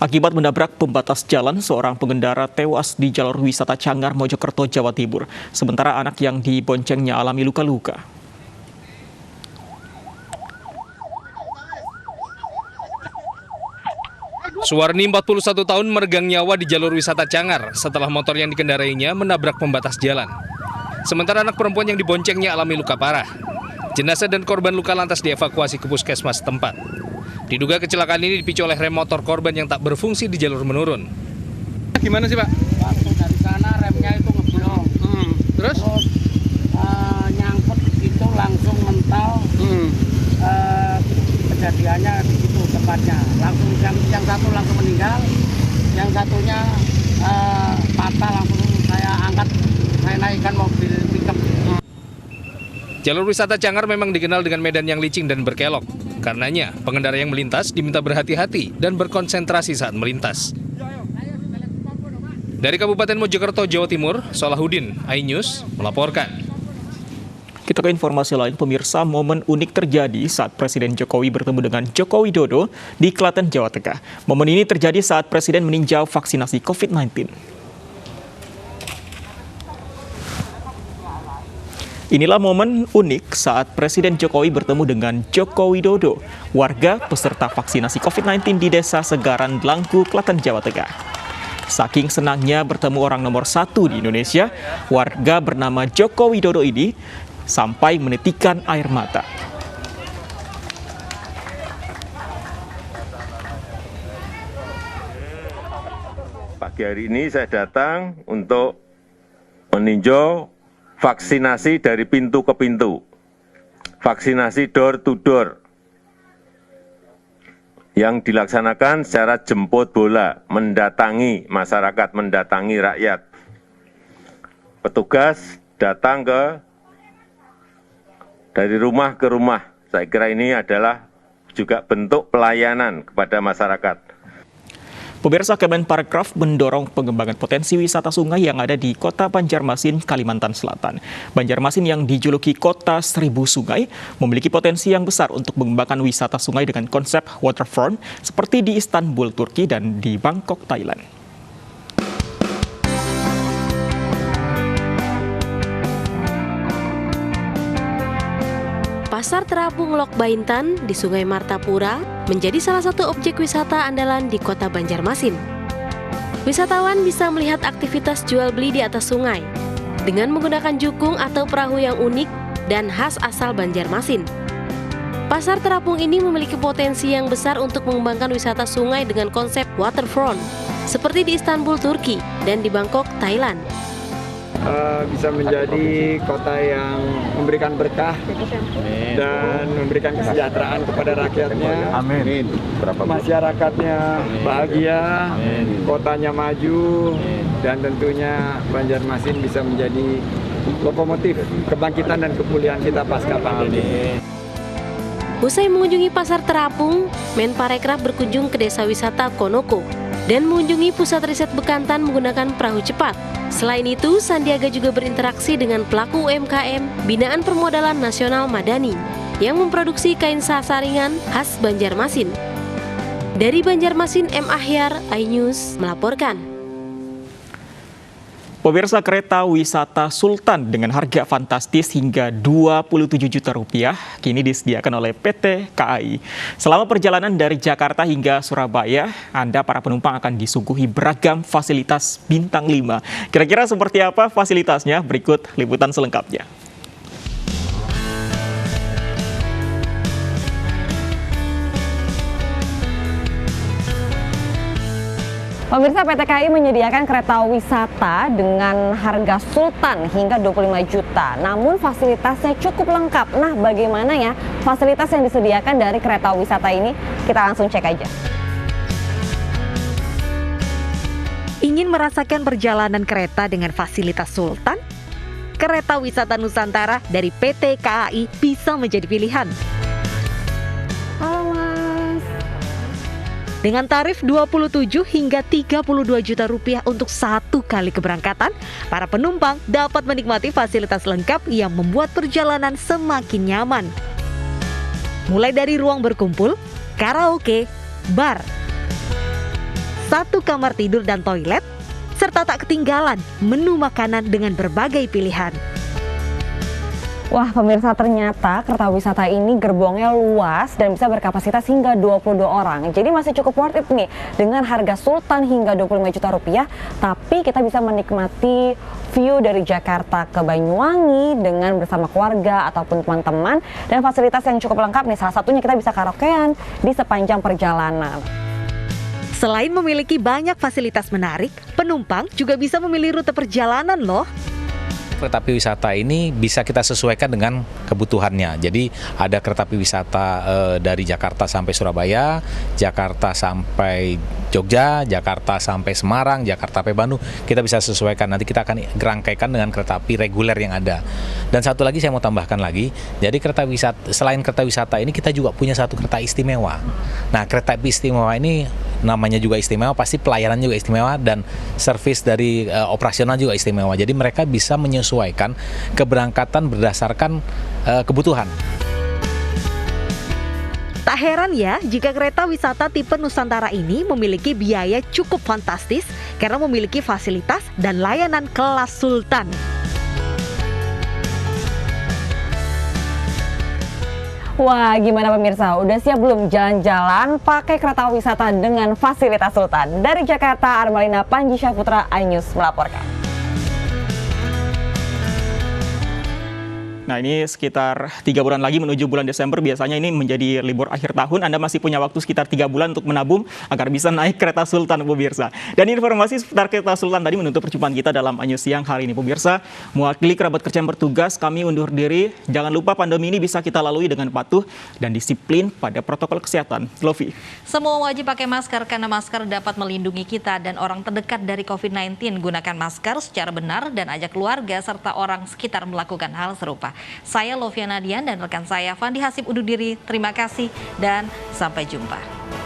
Akibat menabrak pembatas jalan, seorang pengendara tewas di jalur wisata Cangar, Mojokerto, Jawa Timur. Sementara anak yang diboncengnya alami luka-luka. Suwarni 41 tahun meregang nyawa di jalur wisata Cangar setelah motor yang dikendarainya menabrak pembatas jalan. Sementara anak perempuan yang diboncengnya alami luka parah. Jenazah dan korban luka lantas dievakuasi ke puskesmas tempat. Diduga kecelakaan ini dipicu oleh rem motor korban yang tak berfungsi di jalur menurun. Gimana sih, Pak? Waktu dari sana remnya itu ngeblong. Terus? Nyangkut di situ langsung mental. Kejadiannya di situ tempatnya. Langsung yang satu langsung meninggal, yang satunya patah langsung saya angkat, saya naikkan mobil pickup. Jalur wisata Cangar memang dikenal dengan medan yang licin dan berkelok. Karenanya, pengendara yang melintas diminta berhati-hati dan berkonsentrasi saat melintas. Dari Kabupaten Mojokerto, Jawa Timur, Solahuddin, iNews melaporkan. Kita ke informasi lain, pemirsa, momen unik terjadi saat Presiden Jokowi bertemu dengan Joko Widodo di Klaten, Jawa Tengah. Momen ini terjadi saat Presiden meninjau vaksinasi COVID-19. Inilah momen unik saat Presiden Jokowi bertemu dengan Joko Widodo, warga peserta vaksinasi COVID-19 di Desa Segaran, Langku, Klaten, Jawa Tengah. Saking senangnya bertemu orang nomor 1 di Indonesia, warga bernama Joko Widodo ini sampai menitikan air mata. Pagi hari ini saya datang untuk meninjau vaksinasi dari pintu ke pintu, vaksinasi door to door, yang dilaksanakan secara jemput bola, mendatangi masyarakat, mendatangi rakyat. Petugas datang dari rumah ke rumah. Saya kira ini adalah juga bentuk pelayanan kepada masyarakat. Pemirsa, Kemenparekraf mendorong pengembangan potensi wisata sungai yang ada di Kota Banjarmasin, Kalimantan Selatan. Banjarmasin yang dijuluki Kota Seribu Sungai memiliki potensi yang besar untuk mengembangkan wisata sungai dengan konsep waterfront seperti di Istanbul, Turki dan di Bangkok, Thailand. Pasar Terapung Lok Baintan di Sungai Martapura menjadi salah satu objek wisata andalan di Kota Banjarmasin. Wisatawan bisa melihat aktivitas jual beli di atas sungai dengan menggunakan jukung atau perahu yang unik dan khas asal Banjarmasin. Pasar Terapung ini memiliki potensi yang besar untuk mengembangkan wisata sungai dengan konsep waterfront seperti di Istanbul, Turki dan di Bangkok, Thailand. Bisa menjadi kota yang memberikan berkah dan memberikan kesejahteraan kepada rakyatnya. Amin. Masyarakatnya bahagia, kotanya maju, dan tentunya Banjarmasin bisa menjadi lokomotif kebangkitan dan kemuliaan kita pasca pandemi. Usai mengunjungi Pasar Terapung, Menparekraf berkunjung ke Desa Wisata Konoko dan mengunjungi Pusat Riset Bekantan menggunakan perahu cepat. Selain itu, Sandiaga juga berinteraksi dengan pelaku UMKM binaan permodalan nasional Madani yang memproduksi kain sasaringan khas Banjarmasin. Dari Banjarmasin, M. Ahyar, iNews melaporkan. Pemirsa, kereta wisata Sultan dengan harga fantastis hingga Rp27 juta kini disediakan oleh PT KAI. Selama perjalanan dari Jakarta hingga Surabaya, Anda para penumpang akan disuguhi beragam fasilitas bintang 5. Kira-kira seperti apa fasilitasnya? Berikut liputan selengkapnya. Pemirsa, PT KAI menyediakan kereta wisata dengan harga Sultan hingga 25 juta. Namun fasilitasnya cukup lengkap. Nah, bagaimana ya fasilitas yang disediakan dari kereta wisata ini? Kita langsung cek aja. Ingin merasakan perjalanan kereta dengan fasilitas Sultan? Kereta wisata Nusantara dari PT KAI bisa menjadi pilihan. Halo Mas. Dengan tarif 27 hingga 32 juta rupiah untuk satu kali keberangkatan, para penumpang dapat menikmati fasilitas lengkap yang membuat perjalanan semakin nyaman. Mulai dari ruang berkumpul, karaoke, bar, 1 kamar tidur dan toilet, serta tak ketinggalan menu makanan dengan berbagai pilihan. Wah pemirsa, ternyata kereta wisata ini gerbongnya luas dan bisa berkapasitas hingga 22 orang. Jadi masih cukup worth it nih dengan harga sultan hingga 25 juta rupiah. Tapi kita bisa menikmati view dari Jakarta ke Banyuwangi dengan bersama keluarga ataupun teman-teman. Dan fasilitas yang cukup lengkap nih, salah satunya kita bisa karaokean di sepanjang perjalanan. Selain memiliki banyak fasilitas menarik, penumpang juga bisa memilih rute perjalanan loh. Kereta api wisata ini bisa kita sesuaikan dengan kebutuhannya. Jadi ada kereta api wisata dari Jakarta sampai Surabaya, Jakarta sampai Jogja, Jakarta sampai Semarang, Jakarta sampai Bandung. Kita bisa sesuaikan. Nanti kita akan rangkaikan dengan kereta api reguler yang ada. Dan satu lagi saya mau tambahkan lagi. Jadi kereta wisata, selain kereta wisata ini kita juga punya satu kereta istimewa. Nah, kereta api istimewa ini namanya juga istimewa, pasti pelayanan juga istimewa dan servis dari operasional juga istimewa. Jadi mereka bisa menyesuaikan keberangkatan berdasarkan kebutuhan. Tak heran ya jika kereta wisata tipe Nusantara ini memiliki biaya cukup fantastis karena memiliki fasilitas dan layanan kelas sultan. Wah, gimana pemirsa? Udah siap belum jalan-jalan pakai kereta wisata dengan fasilitas sultan? Dari Jakarta, Armalina Panji Syahputra, iNews melaporkan. Nah, ini sekitar 3 bulan lagi menuju bulan Desember. Biasanya ini menjadi libur akhir tahun. Anda masih punya waktu sekitar 3 bulan untuk menabung agar bisa naik kereta sultan, pemirsa. Dan informasi seputar kereta sultan tadi menutup perjumpaan kita dalam iNews siang hari ini, pemirsa. Mewakili kerabat kerja yang bertugas, kami undur diri. Jangan lupa pandemi ini bisa kita lalui dengan patuh dan disiplin pada protokol kesehatan. Lofi. Semua wajib pakai masker karena masker dapat melindungi kita dan orang terdekat dari COVID-19. Gunakan masker secara benar dan ajak keluarga serta orang sekitar melakukan hal serupa. Saya Loviana Dian dan rekan saya Fandi Hasib undur diri. Terima kasih dan sampai jumpa.